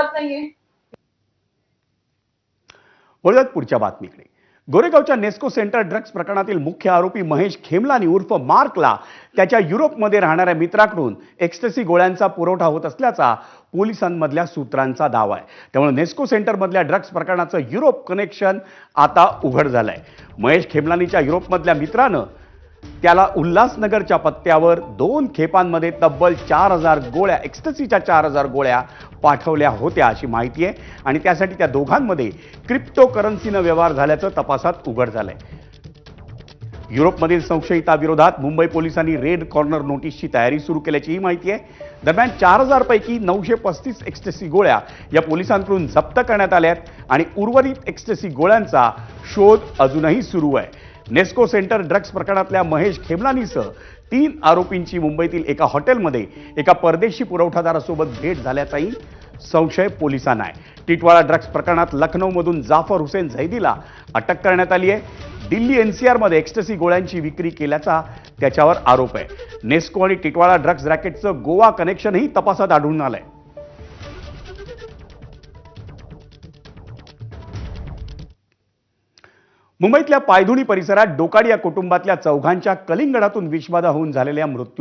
बघत नाहीये. वळूयात पुढच्या बातमीकडे. गोरेगावच्या नेस्को सेंटर ड्रग्ज प्रकरणातील मुख्य आरोपी महेश खेमलानी उर्फ मार्कला त्याच्या युरोपमध्ये राहणाऱ्या मित्राकडून एक्स्टसी गोळ्यांचा पुरवठा होत असल्याचा पोलिसांमधल्या सूत्रांचा दावा आहे. त्यामुळे नेस्को सेंटरमधल्या ड्रग्ज प्रकरणाचं युरोप कनेक्शन आता उघड झालंय. महेश खेमलानीच्या युरोपमधल्या मित्रानं त्याला उल्हासनगरच्या पत्त्यावर 2 खेपांमध्ये तब्बल 4000 गोळ्या एक्स्टसीच्या 4000 गोळ्या पाठवल्या होत्या अशी माहिती आहे आणि त्यासाठी त्या दोघांमध्ये क्रिप्टोकरन्सीनं व्यवहार झाल्याचं तपासात उघड झालंय. युरोपमधील संशयिताविरोधात मुंबई पोलिसांनी रेड कॉर्नर नोटीसची तयारी सुरू केल्याचीही माहिती आहे. दरम्यान 4000 पैकी 935 एक्स्टसी गोळ्या या पोलिसांकडून जप्त करण्यात आल्या आहेत आणि उर्वरित एक्स्टसी गोळ्यांचा शोध अजूनही सुरू आहे. नेस्को सेंटर ड्रग्ज प्रकरणातल्या महेश खेमलानीसह 3 आरोपींची मुंबईतील एका हॉटेलमध्ये एका परदेशी पुरवठादारासोबत भेट झाल्याचाही संशय पोलिसांना आहे. टिटवाळा ड्रग्ज प्रकरणात लखनौमधून जाफर हुसेन झैदीला अटक करण्यात आली आहे. दिल्ली NCRमध्ये एक्स्टसी गोळ्यांची विक्री केल्याचा त्याच्यावर आरोप आहे. नेस्को आणि टिटवाळा ड्रग्ज रॅकेटचं गोवा कनेक्शनही तपासात आढळून आलंय. मुंबईतल्या पायधुणी परिसरात डोकाडी या कुटुंबातल्या 4घांच्या कलिंगडातून विषबाधा होऊन झालेल्या मृत्यू